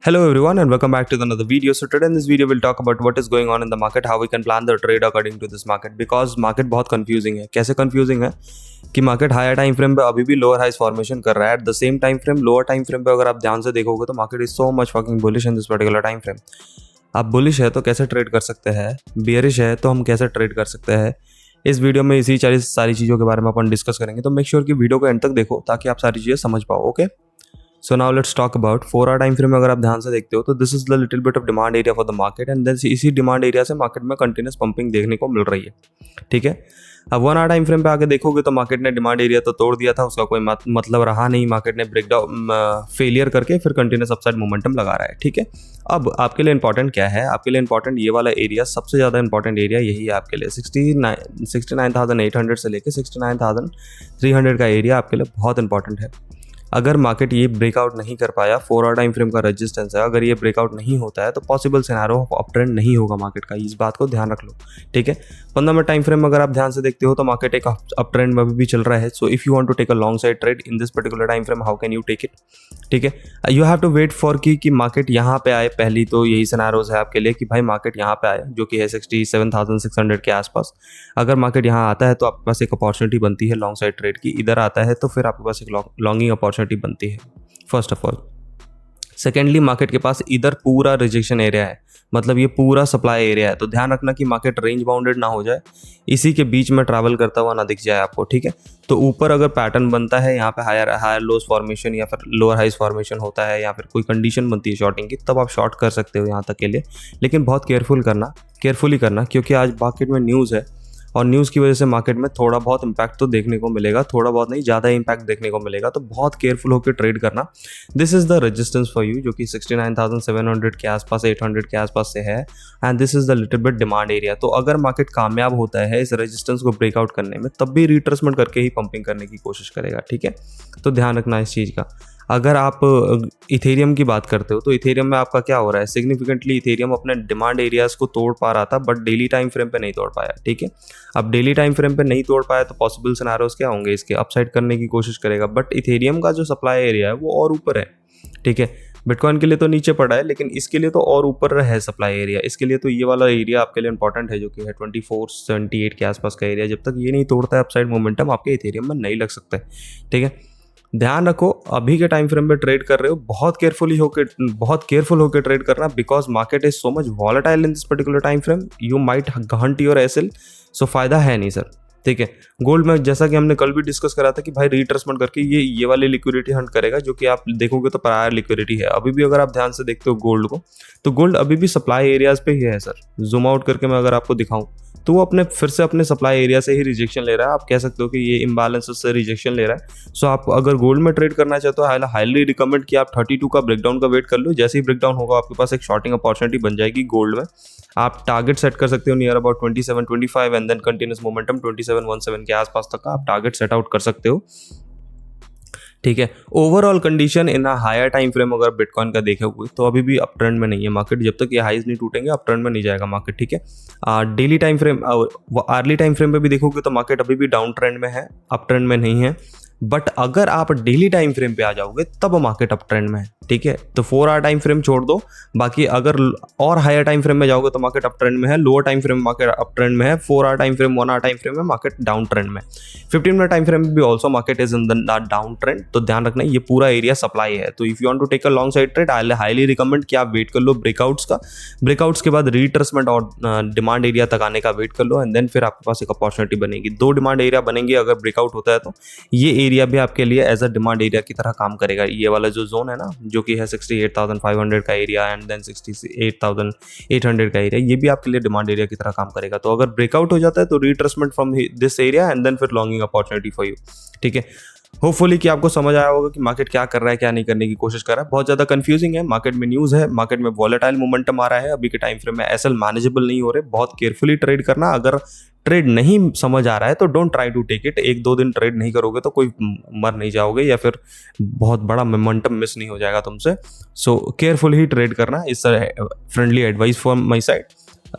Hello everyone and welcome back to another video. So today in this video we'll talk about what is going on in the market, how we can plan the trade according to this market because market बहुत confusing है. कैसे confusing है कि market higher time frame पे अभी भी lower highs formation कर रहा है. At the same time frame lower time frame पे अगर आप ध्यान से देखोगे तो market is so much fucking bullish in this particular time frame. आप bullish है तो कैसे ट्रेड कर सकते हैं, bearish है तो हम कैसे ट्रेड कर सकते हैं. इस वीडियो में इसी सारी चीज़ों के बारे में अपन डिस्कस करेंगे. तो मेक श्योर कि वीडियो को एंड तक देखो ताकि आप सारी चीज़ें समझ पाओ. Okay, so now let's talk about 4 hour time frame में. अगर आप ध्यान से देखते हो तो this is the little bit of demand area for the market and then इसी डिमांड एरिया से मार्केट में कंटिन्यूस पंपिंग देखने को मिल रही है. ठीक है, अब 1 आवर टाइम फ्रेम पे आगे देखोगे तो मार्केट ने डिमांड एरिया तो तोड़ दिया था, उसका कोई मतलब रहा नहीं. मार्केट ने ब्रेकडाउन फेलियर करके फिर कंटिन्यूस अपसाइड मोमेंटम लगा रहा है. ठीक है, अब आपके लिए इंपॉर्टेंट क्या है? आपके लिए इंपॉर्टेंट ये वाला एरिया, सबसे ज़्यादा इंपॉर्टेंट एरिया यही है आपके लिए. 69,800 से लेके 69,300 का एरिया आपके लिए बहुत इंपॉर्टेंट है. अगर मार्केट ये ब्रेकआउट नहीं कर पाया, 4 आवर टाइम फ्रेम का रेजिस्टेंस है, अगर ये ब्रेकआउट नहीं होता है तो possible scenario of up trend नहीं होगा मार्केट का. इस बात को ध्यान रख लो. ठीक है, 15 मिनट टाइम फ्रेम में अगर आप ध्यान से देखते हो तो मार्केट एक अप ट्रेंड में भी चल रहा है. So if you want to take a long side trade in this particular time frame, how can you take it? ठीक है, you have to wait for कि मार्केट यहाँ पे आए. पहली तो यही सिनेरियोज है आपके लिए कि भाई मार्केट यहाँ पे आए, जो कि है 67,600 के आसपास. अगर मार्केट यहाँ आता है तो आपके पास एक अपॉर्चुनिटी बनती है लॉन्ग साइड ट्रेड की. इधर आता है तो फिर आपके पास एक लॉन्गिंग अपॉर्चुनिटी बनती है, first of all. Secondly, market के पास इधर पूरा रिजेक्शन एरिया है, मतलब ये पूरा सप्लाई एरिया है. तो ध्यान रखना कि मार्केट रेंज बाउंडेड ना हो जाए, इसी के बीच में ट्रैवल करता हुआ ना दिख जाए आपको. ठीक है, तो ऊपर अगर पैटर्न बनता है, यहाँ पे हायर लोज फॉर्मेशन या फिर लोअर हाइज फॉर्मेशन होता है या फिर कोई कंडीशन बनती है शॉर्टिंग की, तब आप शॉर्ट कर सकते हो यहाँ तक के लिए. लेकिन बहुत केयरफुली करना क्योंकि आज मार्केट में न्यूज़ है और न्यूज़ की वजह से मार्केट में थोड़ा बहुत इंपैक्ट तो देखने को मिलेगा, थोड़ा बहुत नहीं, ज़्यादा इंपैक्ट देखने को मिलेगा. तो बहुत केयरफुल होकर ट्रेड करना. This is the resistance for you, जो कि 69,700 के आसपास, 800 के आसपास से है, and this is the little bit demand area. तो अगर मार्केट कामयाब होता है इस रेजिस्टेंस को ब्रेकआउट करने में, तब भी रिट्रेसमेंट करके ही पंपिंग करने की कोशिश करेगा. ठीक है, तो ध्यान रखना इस चीज़ का. अगर आप इथेरियम की बात करते हो तो इथेरियम में आपका क्या हो रहा है? सिग्निफिकेंटली इथेरियम अपने डिमांड एरियाज़ को तोड़ पा रहा था बट डेली टाइम फ्रेम पे नहीं तोड़ पाया. ठीक है, अब डेली टाइम फ्रेम पे नहीं तोड़ पाया तो पॉसिबल सिनेरियोज क्या होंगे? इसके अपसाइड करने की कोशिश करेगा, बट इथेरियम का जो सप्लाई एरिया है वो और ऊपर है. ठीक है, बिटकॉइन के लिए तो नीचे पड़ा है लेकिन इसके लिए तो और ऊपर है सप्लाई एरिया. इसके लिए तो ये वाला एरिया आपके लिए इंपॉर्टेंट है, जो कि है 2478 के आसपास का एरिया. जब तक ये नहीं तोड़ता है अपसाइड मोमेंटम, आपके इथेरियम में नहीं लग सकता है. ठीक है, ध्यान रखो अभी के टाइम फ्रेम में ट्रेड कर रहे हो, बहुत केयरफुल होकर ट्रेड करना, because market is so much volatile in this particular time frame. You might hunt your SL, so फायदा है नहीं सर. ठीक है, गोल्ड में जैसा कि हमने कल भी डिस्कस करा था कि भाई रिट्रेसमेंट करके ये वाली लिक्विडिटी हंट करेगा, जो कि आप देखोगे तो प्रायर लिक्विडिटी है. अभी भी अगर आप ध्यान से देखते हो गोल्ड को, तो गोल्ड अभी भी सप्लाई एरियाज पे ही है सर. जूम आउट करके मैं अगर आपको दिखाऊं तो वो फिर से अपने सप्लाई एरिया से ही रिजेक्शन ले रहा है. आप कह सकते हो कि ये इम्बैलेंस से रिजेक्शन ले रहा है. सो आप अगर गोल्ड में ट्रेड करना चाहते हो, हाईली रिकमेंड कि आप 32 का ब्रेकडाउन का वेट कर लो. जैसे ही ब्रेकडाउन होगा आपके पास एक शॉर्टिंग अपॉर्चुनिटी बन जाएगी गोल्ड में. आप टारगेट सेट कर सकते हो near about 2725 and then continuous momentum 2717 के आसपास तक का आप टारगेट सेट आउट कर सकते हो. ठीक है, overall condition in a higher time frame अगर बिटकॉइन का देखोगे तो अभी भी अप ट्रेंड में नहीं है मार्केट. जब तक ये हाइज नहीं टूटेंगे अप ट्रेंड में नहीं जाएगा मार्केट. ठीक है, daily time frame, early time frame पे भी देखोगे तो मार्केट अभी भी डाउन ट्रेंड में है, अप ट्रेंड में नहीं है. बट अगर आप डेली टाइम फ्रेम पे आ जाओगे तब मार्केट अप ट्रेंड में है. ठीक है, तो 4 आवर टाइम फ्रेम छोड़ दो, बाकी अगर और हायर टाइम फ्रेम में जाओगे तो मार्केट अप ट्रेंड में है, lower time frame market up trend में है, 4 hour time frame, 1 hour time frame में मार्केट डाउन ट्रेंड में. 15 मिनट टाइम फ्रेम में भी also market is in the down trend. तो ध्यान रखना ये पूरा एरिया सप्लाई है. तो if you want to take a long side trade, I highly recommend कि आप वेट कर लो ब्रेकआउट्स का. ब्रेकआउट्स के बाद रिट्रेसमेंट और डिमांड एरिया तक आने का वेट कर लो एंड देन फिर आपके पास एक अपॉर्चुनिटी बनेगी. 2 डिमांड एरिया बनेंगे अगर ब्रेकआउट होता है तो. ये एरिया भी आपके लिए एज अ डिमांड एरिया की तरह काम करेगा. ये वाला जो जोन है ना, जो कि है 68,500 का एरिया एंड देन 68,800 का एरिया, ये भी आपके लिए डिमांड एरिया की तरह काम करेगा. तो अगर ब्रेकआउट हो जाता है तो retracement from this area and then फिर लॉन्गिंग अपॉर्चुनिटी फॉर यू. ठीक है, होपफुली कि आपको समझ आया होगा कि मार्केट क्या कर रहा है, क्या नहीं करने की कोशिश कर रहा है. बहुत ज़्यादा कंफ्यूजिंग है, मार्केट में न्यूज़ है, मार्केट में वॉलेटाइल मोमेंटम आ रहा है. अभी के टाइम फ्रेम में एसएल मैनेजेबल नहीं हो रहे. बहुत केयरफुली ट्रेड करना. अगर ट्रेड नहीं समझ आ रहा है तो don't try to take it. 1-2 दिन ट्रेड नहीं करोगे तो कोई मर नहीं जाओगे या फिर बहुत बड़ा मोमेंटम मिस नहीं हो जाएगा तुमसे. सो केयरफुल ही ट्रेड करना. इस friendly advice from my side.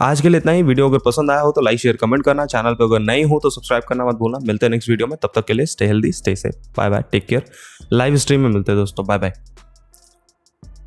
आज के लिए इतना ही. वीडियो अगर पसंद आया हो तो लाइक शेयर कमेंट करना. चैनल पे अगर नए हो तो सब्सक्राइब करना मत भूलना. मिलते हैं नेक्स्ट वीडियो में, तब तक के लिए stay healthy, stay safe, bye bye, take care. Live stream में मिलते हैं दोस्तों, बाय बाय.